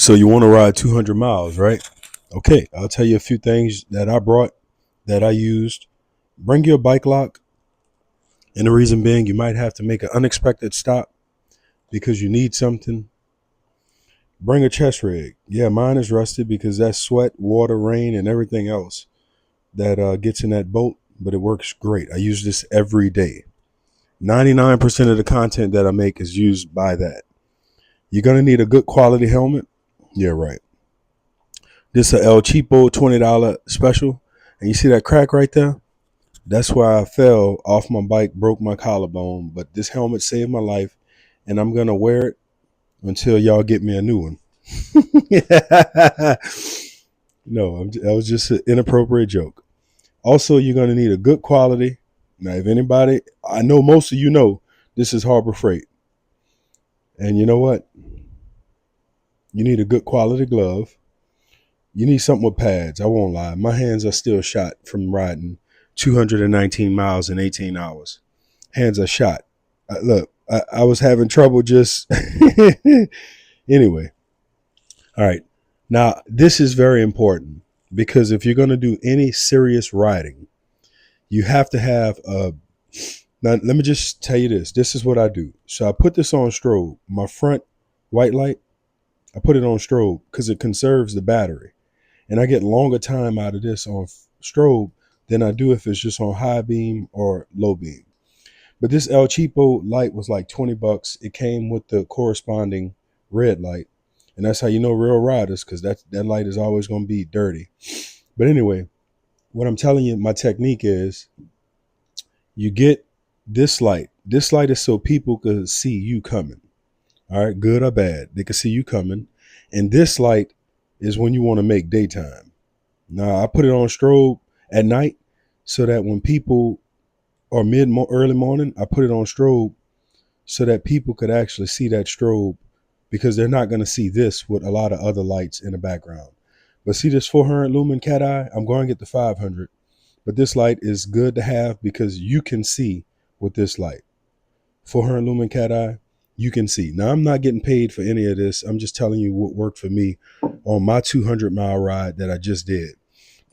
So you want to ride 200 miles, right? Okay, I'll tell you a few things that I brought that I used. Bring your bike lock. And the reason being, you might have to make an unexpected stop because you need something. Bring a chest rig. Yeah, mine is rusted because that's sweat, water, rain, and everything else that gets in that boat, but it works great. I use this every day. 99% of the content that I make is used by that. You're going to need a good quality helmet. Yeah, right. This is a El Cheapo $20 special. And you see that crack right there? That's where I fell off my bike, broke my collarbone. But this helmet saved my life, and I'm going to wear it until y'all get me a new one. No, that was just an inappropriate joke. Also, you're going to need a good quality. Now, if anybody, I know most of you know this is Harbor Freight. And you know what? You need a good quality glove. You need something with pads. I won't lie. My hands are still shot from riding 219 miles in 18 hours. Hands are shot. Look, I was having trouble just. Anyway. All right. Now, this is very important because if you're going to do any serious riding, you have to have a. Now, let me just tell you this. This is what I do. So I put this on strobe. My front white light, I put it on strobe because it conserves the battery. And I get longer time out of this on strobe than I do if it's just on high beam or low beam. But this El Cheapo light was like $20. It came with the corresponding red light. And that's how you know real riders, because that light is always going to be dirty. But anyway, what I'm telling you, my technique is you get this light. This light is so people can see you coming. All right, good or bad. They can see you coming. And this light is when you want to make daytime. Now, I put it on strobe at night so that when people are early morning, I put it on strobe so that people could actually see that strobe, because they're not going to see this with a lot of other lights in the background. But see this 400 lumen cat eye? I'm going to get the 500. But this light is good to have because you can see with this light. 400 lumen cat eye, you can see. Now, I'm not getting paid for any of this. I'm just telling you what worked for me on my 200-mile ride that I just did.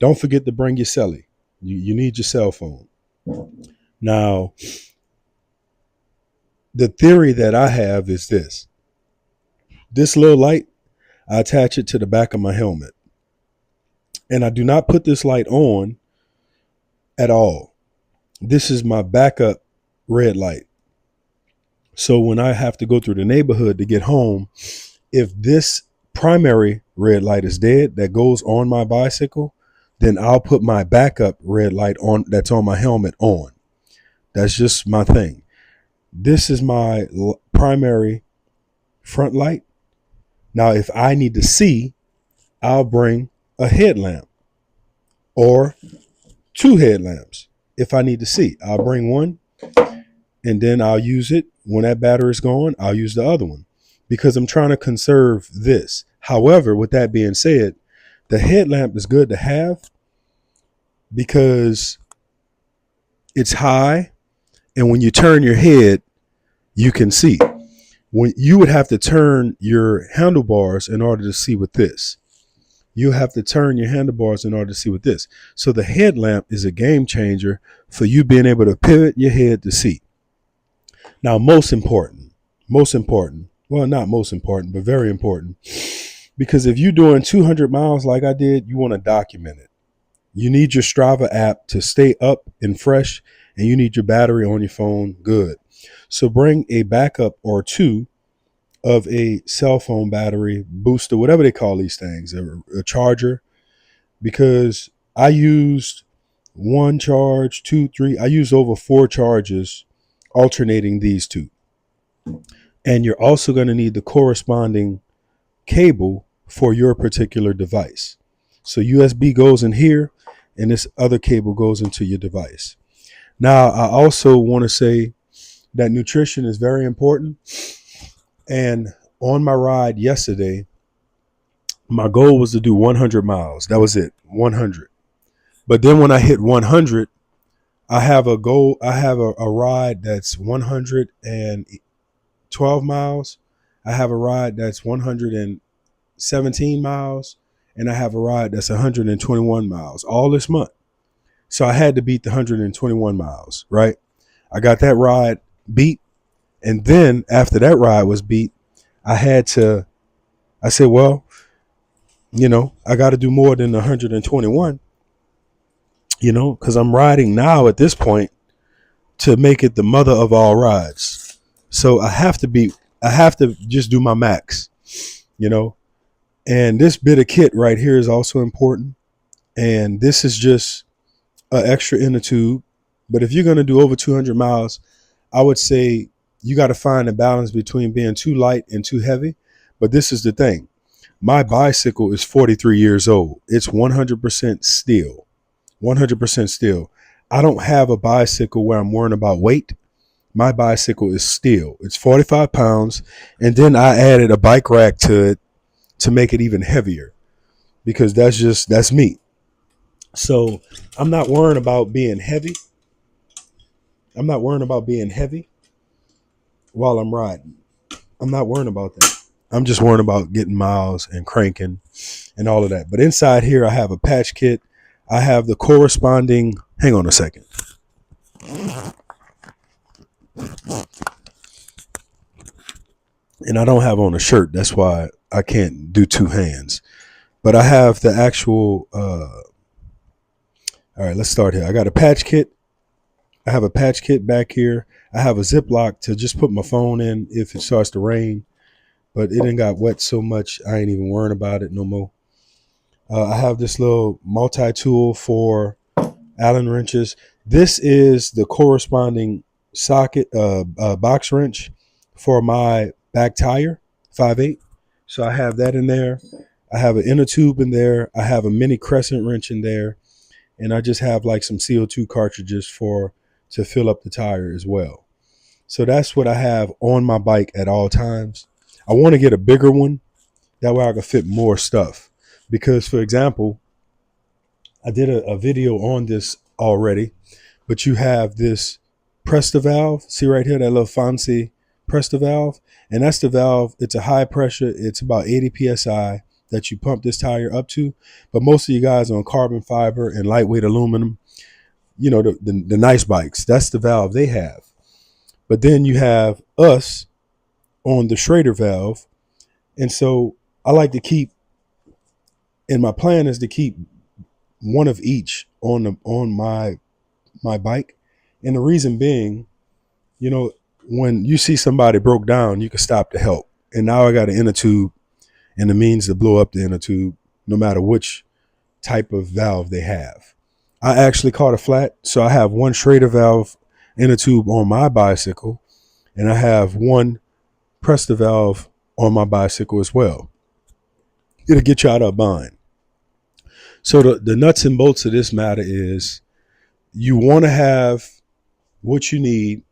Don't forget to bring your celly. You need your cell phone. Now, the theory that I have is this. This little light, I attach it to the back of my helmet. And I do not put this light on at all. This is my backup red light. So when I have to go through the neighborhood to get home, if this primary red light is dead that goes on my bicycle, then I'll put my backup red light on that's on my helmet on. That's just my thing. This is my primary front light. Now, if I need to see, I'll bring a headlamp or two headlamps. If I need to see, I'll bring one and then I'll use it. When that battery is gone, I'll use the other one because I'm trying to conserve this. However, with that being said, the headlamp is good to have because it's high, and when you turn your head, you can see. When you would have to turn your handlebars in order to see with this. You have to turn your handlebars in order to see with this. So the headlamp is a game changer for you being able to pivot your head to see. Now, most important, well, not most important, but very important, because if you're doing 200 miles like I did, you want to document it. You need your Strava app to stay up and fresh, and you need your battery on your phone good. So bring a backup or two of a cell phone battery, booster, whatever they call these things, a charger, because I used one charge, two, three. I used over 4 charges alternating these two. And you're also going to need the corresponding cable for your particular device. So USB goes in here and this other cable goes into your device. Now, I also want to say that nutrition is very important. And on my ride yesterday, my goal was to do 100 miles. That was it, 100. But then when I hit 100, I have a goal. I have a ride that's 112 miles. I have a ride that's 118 117 miles, and I have a ride that's 121 miles all this month. So I had to beat the 121 miles, right? I got that ride beat. And then after that ride was beat, I said, well, I got to do more than 121, because I'm riding now at this point to make it the mother of all rides. So I have to just do my max, and this bit of kit right here is also important. And this is just an extra inner tube. But if you're going to do over 200 miles, I would say you got to find a balance between being too light and too heavy. But this is the thing. My bicycle is 43 years old. It's 100% steel. 100% steel. I don't have a bicycle where I'm worrying about weight. My bicycle is steel. It's 45 pounds. And then I added a bike rack to it to make it even heavier, because that's me. So I'm not worrying about being heavy. I'm not worrying about being heavy while I'm riding. I'm not worrying about that. I'm just worrying about getting miles and cranking and all of that. But inside here, I have a patch kit. I have the corresponding, hang on a second. And I don't have on a shirt. That's why I can't do two hands. But I have the actual, all right, let's start here. I got a patch kit. I have a patch kit back here. I have a Ziploc to just put my phone in if it starts to rain. But it didn't got wet so much, I ain't even worrying about it no more. I have this little multi-tool for Allen wrenches. This is the corresponding socket, box wrench for my back tire, 5/8. So I have that in there. I have an inner tube in there. I have a mini crescent wrench in there. And I just have like some CO2 cartridges to fill up the tire as well. So that's what I have on my bike at all times. I want to get a bigger one. That way I can fit more stuff. Because, for example, I did a video on this already, but you have this Presta valve. See right here, that little fancy Presta valve. And that's the valve. It's a high pressure. It's about 80 PSI that you pump this tire up to. But most of you guys on carbon fiber and lightweight aluminum, the nice bikes, that's the valve they have. But then you have us on the Schrader valve. And so I like to keep, and my plan is to keep one of each on my bike. And the reason being, when you see somebody broke down, you can stop to help. And now I got an inner tube and the means to blow up the inner tube, no matter which type of valve they have. I actually caught a flat, so I have one Schrader valve inner tube on my bicycle, and I have one Presta valve on my bicycle as well. It'll get you out of a bind. So the nuts and bolts of this matter is you want to have what you need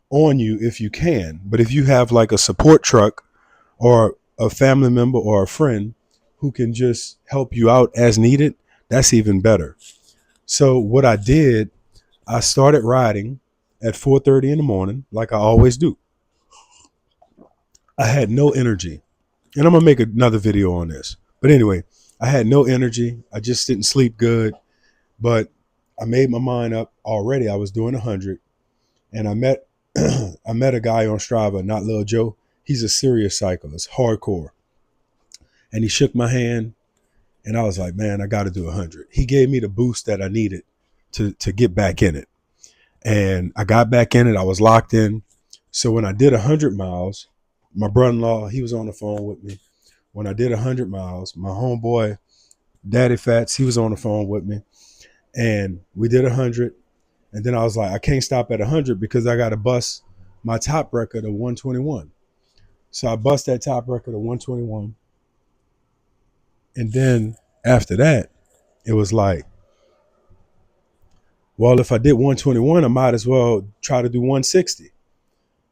on you if you can. But if you have like a support truck or a family member or a friend who can just help you out as needed, that's even better. So what I did, I started riding at 4:30 in the morning, like I always do. I had no energy. And I'm going to make another video on this. But anyway, I had no energy. I just didn't sleep good. But I made my mind up already. I was doing 100. And I met a guy on Strava, not Lil Joe. He's a serious cyclist, hardcore. And he shook my hand. And I was like, man, I got to do 100. He gave me the boost that I needed to get back in it. And I got back in it. I was locked in. So when I did 100 miles, my brother-in-law, he was on the phone with me. When I did 100 miles, my homeboy, Daddy Fats, he was on the phone with me. And we did 100. And then I was like, I can't stop at 100 because I got to bust my top record of 121. So I bust that top record of 121. And then after that, it was like, well, if I did 121, I might as well try to do 160.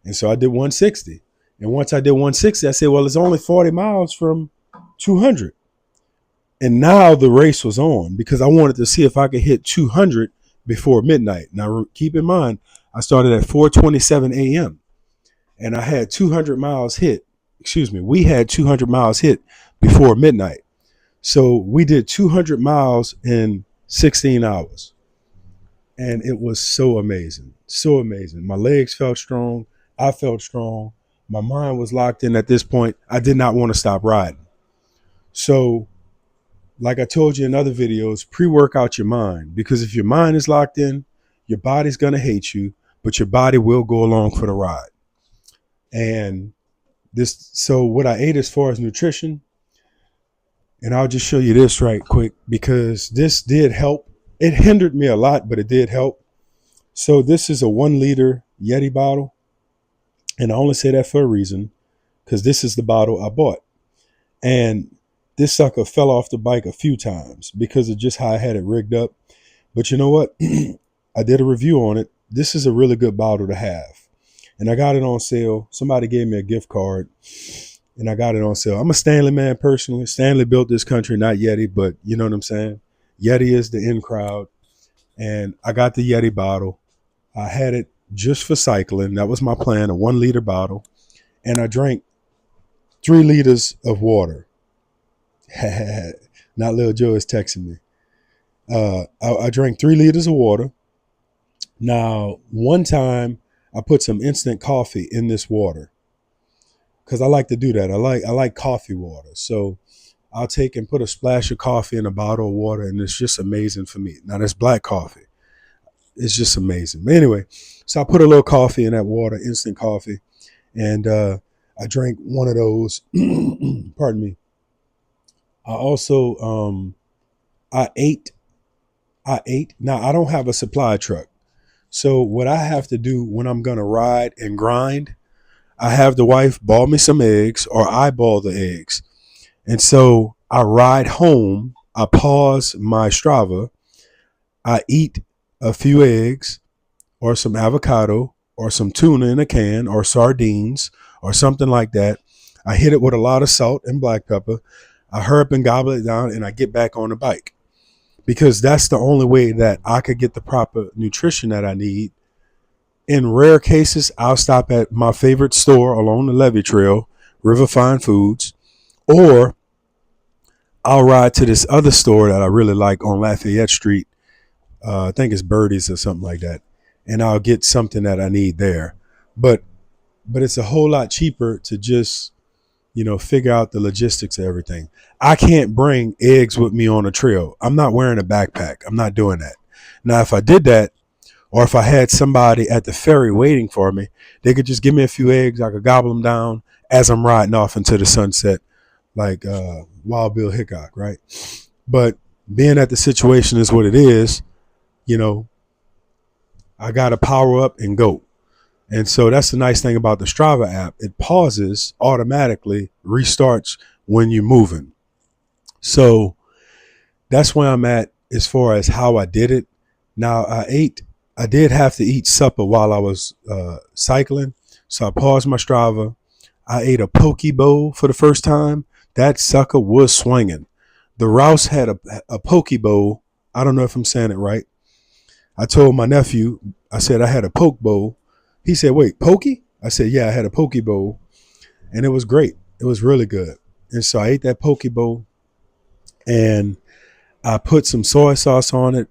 And so I did 160. And once I did 160, I said, well, it's only 40 miles from 200. And now the race was on because I wanted to see if I could hit 200 before midnight. Now, keep in mind, I started at 4:27 a.m. and I had 200 miles hit we had 200 miles hit before midnight. So we did 200 miles in 16 hours. And it was so amazing. So amazing. My legs felt strong. I felt strong. My mind was locked in at this point. I did not want to stop riding. So, like I told you in other videos, pre-work out your mind, because if your mind is locked in, your body's going to hate you, but your body will go along for the ride. And so what I ate as far as nutrition, and I'll just show you this right quick because this did help. It hindered me a lot, but it did help. So this is a 1 liter Yeti bottle. And I only say that for a reason, because this is the bottle I bought. And this sucker fell off the bike a few times because of just how I had it rigged up. But you know what? I did a review on it. This is a really good bottle to have. And I got it on sale. Somebody gave me a gift card and I got it on sale. I'm a Stanley man personally. Stanley built this country, not Yeti, but you know what I'm saying? Yeti is the in crowd. And I got the Yeti bottle. I had it just for cycling. That was my plan, a 1 liter bottle. And I drank 3 liters of water. Not Lil Joe is texting me. I drank 3 liters of water. Now, one time I put some instant coffee in this water because I like to do that. I like coffee water. So I'll take and put a splash of coffee in a bottle of water, and it's just amazing for me. Now, that's black coffee. It's just amazing. But anyway, so I put a little coffee in that water, instant coffee, and I drank one of those. Pardon me. I also I ate. Now, I don't have a supply truck. So what I have to do when I'm going to ride and grind, I have the wife boil me some eggs or I boil the eggs. And so I ride home. I pause my Strava. I eat a few eggs or some avocado or some tuna in a can or sardines or something like that. I hit it with a lot of salt and black pepper. I hurry up and gobble it down and I get back on the bike because that's the only way that I could get the proper nutrition that I need. In rare cases, I'll stop at my favorite store along the Levee Trail, River Fine Foods, or I'll ride to this other store that I really like on Lafayette Street. I think it's Birdie's or something like that. And I'll get something that I need there. But it's a whole lot cheaper to just, figure out the logistics of everything. I can't bring eggs with me on a trail. I'm not wearing a backpack. I'm not doing that. Now, if I did that, or if I had somebody at the ferry waiting for me, they could just give me a few eggs. I could gobble them down as I'm riding off into the sunset, like Wild Bill Hickok, right? But being that the situation is what it is, I got to power up and go. And so that's the nice thing about the Strava app. It pauses automatically, restarts when you're moving. So that's where I'm at as far as how I did it. Now, I did have to eat supper while I was cycling. So I paused my Strava. I ate a poke bowl for the first time. That sucker was swinging. The Rouse had a poke bowl. I don't know if I'm saying it right. I told my nephew, I said I had a poke bowl. He said, wait, pokey? I said, yeah, I had a poke bowl. And it was great. It was really good. And so I ate that poke bowl. And I put some soy sauce on it.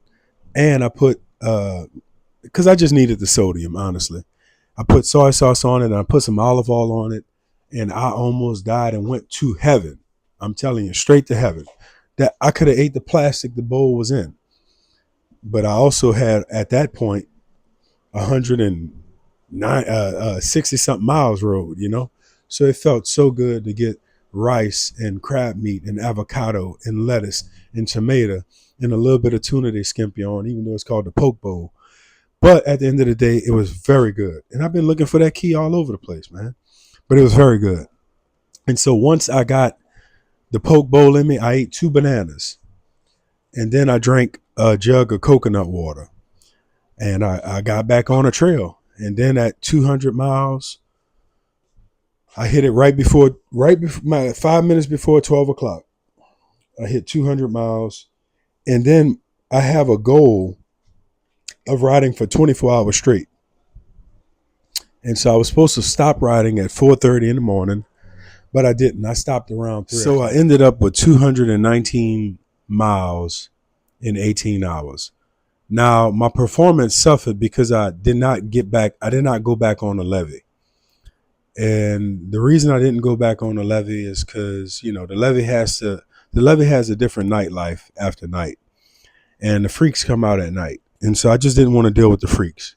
And I put, because I just needed the sodium, honestly. I put soy sauce on it and I put some olive oil on it. And I almost died and went to heaven. I'm telling you, straight to heaven. That I could have ate the plastic the bowl was in. But I also had, at that point, 60 something miles road, so it felt so good to get rice and crab meat and avocado and lettuce and tomato and a little bit of tuna they skimp you on, even though it's called the poke bowl. But at the end of the day, it was very good. And I've been looking for that key all over the place, man. But it was very good. And so once I got the poke bowl in me, I ate 2 bananas. And then I drank a jug of coconut water. And I got back on a trail. And then at 200 miles, I hit it right before 5 minutes before 12 o'clock. I hit 200 miles. And then I have a goal of riding for 24 hours straight. And so I was supposed to stop riding at 4:30 in the morning. but I didn't. I stopped around 3 o'clock. So I ended up with 219 miles in 18 hours. Now, my performance suffered because I did not go back on the levee. And the reason I didn't go back on the levee is because, the levee has a different nightlife after night. And the freaks come out at night. And so I just didn't want to deal with the freaks,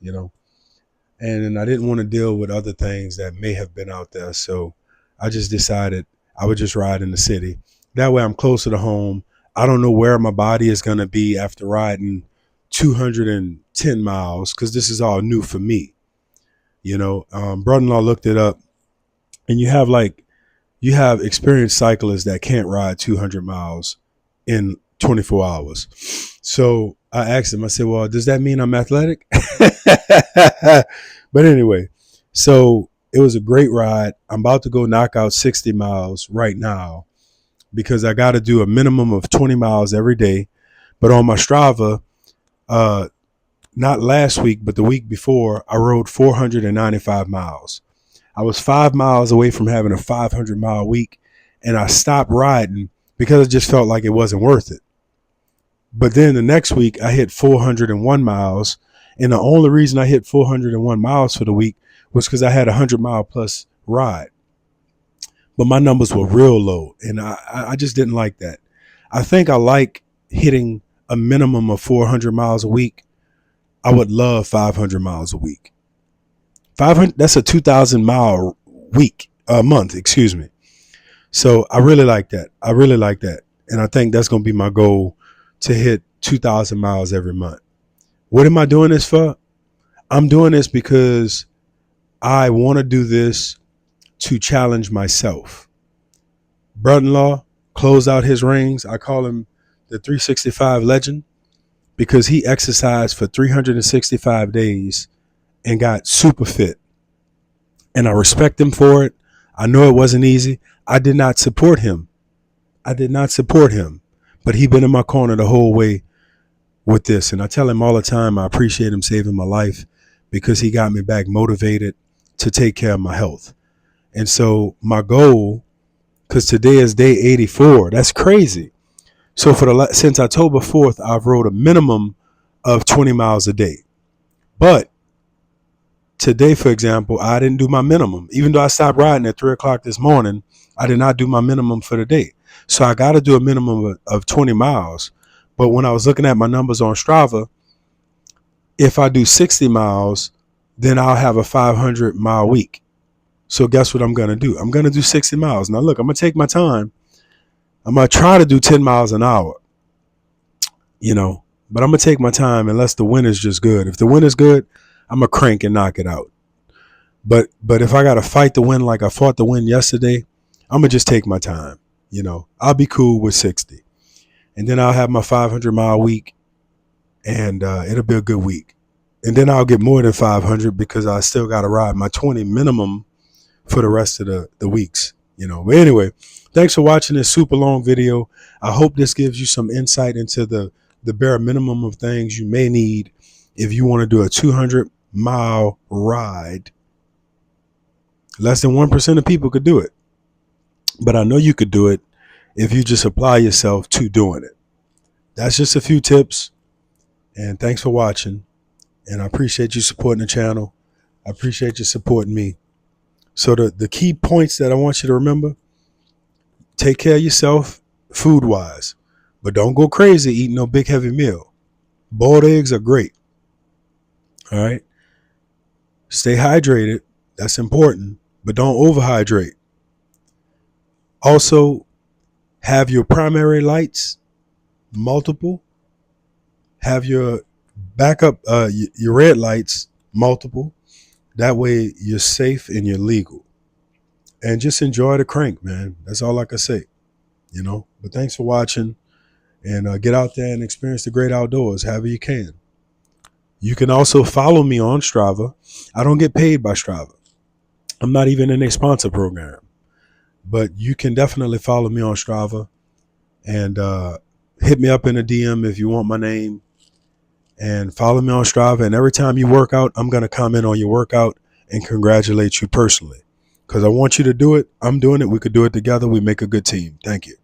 And I didn't want to deal with other things that may have been out there. So I just decided I would just ride in the city. That way I'm closer to home. I don't know where my body is going to be after riding 210 miles because this is all new for me. Brother-in-law looked it up, and you have experienced cyclists that can't ride 200 miles in 24 hours. So I asked him, I said, well, does that mean I'm athletic? But anyway, so it was a great ride. I'm about to go knock out 60 miles right now because I got to do a minimum of 20 miles every day. But on my Strava, not last week, but the week before, I rode 495 miles. I was 5 miles away from having a 500-mile week, and I stopped riding because I just felt like it wasn't worth it. But then the next week, I hit 401 miles, and the only reason I hit 401 miles for the week was because I had a 100-mile plus ride. But my numbers were real low, and I just didn't like that. I think I like hitting a minimum of 400 miles a week. I would love 500 miles a week. 500, that's a 2,000 mile month, excuse me. So I really like that. And I think that's going to be my goal, to hit 2,000 miles every month. What am I doing this for? I'm doing this because I want to do this to challenge myself. Brother-in-law closed out his rings. I call him the 365 legend because he exercised for 365 days and got super fit. And I respect him for it. I know it wasn't easy. I did not support him. But he been in my corner the whole way with this. And I tell him all the time, I appreciate him saving my life because he got me back motivated to take care of my health. And so my goal, because today is day 84, that's crazy. So since October 4th, I've rode a minimum of 20 miles a day. But today, for example, I didn't do my minimum. Even though I stopped riding at 3 o'clock this morning, I did not do my minimum for the day. So I got to do a minimum of 20 miles. But when I was looking at my numbers on Strava, if I do 60 miles, then I'll have a 500-mile week. So guess what I'm going to do? I'm going to do 60 miles. Now, look, I'm going to take my time. I'm going to try to do 10 miles an hour, but I'm going to take my time unless the wind is just good. If the wind is good, I'm going to crank and knock it out. But if I got to fight the wind like I fought the wind yesterday, I'm going to just take my time. I'll be cool with 60. And then I'll have my 500-mile week, and it'll be a good week. And then I'll get more than 500 because I still got to ride my 20 minimum for the rest of the weeks, But anyway, thanks for watching this super long video. I hope this gives you some insight into the bare minimum of things you may need if you want to do a 200-mile ride. Less than 1% of people could do it. But I know you could do it if you just apply yourself to doing it. That's just a few tips. And thanks for watching. And I appreciate you supporting the channel. I appreciate you supporting me. So the key points that I want you to remember: take care of yourself food-wise, but don't go crazy eating no big heavy meal. Boiled eggs are great. All right. Stay hydrated. That's important, but don't overhydrate. Also, have your primary lights multiple. Have your backup, your red lights multiple. That way you're safe and you're legal. And just enjoy the crank, man. That's all I can say, But thanks for watching, and get out there and experience the great outdoors however you can. You can also follow me on Strava. I don't get paid by Strava. I'm not even in a sponsor program. But you can definitely follow me on Strava, and hit me up in a DM if you want my name, and follow me on Strava. And every time you work out, I'm going to comment on your workout and congratulate you personally. because I want you to do it. I'm doing it. We could do it together. We make a good team. Thank you.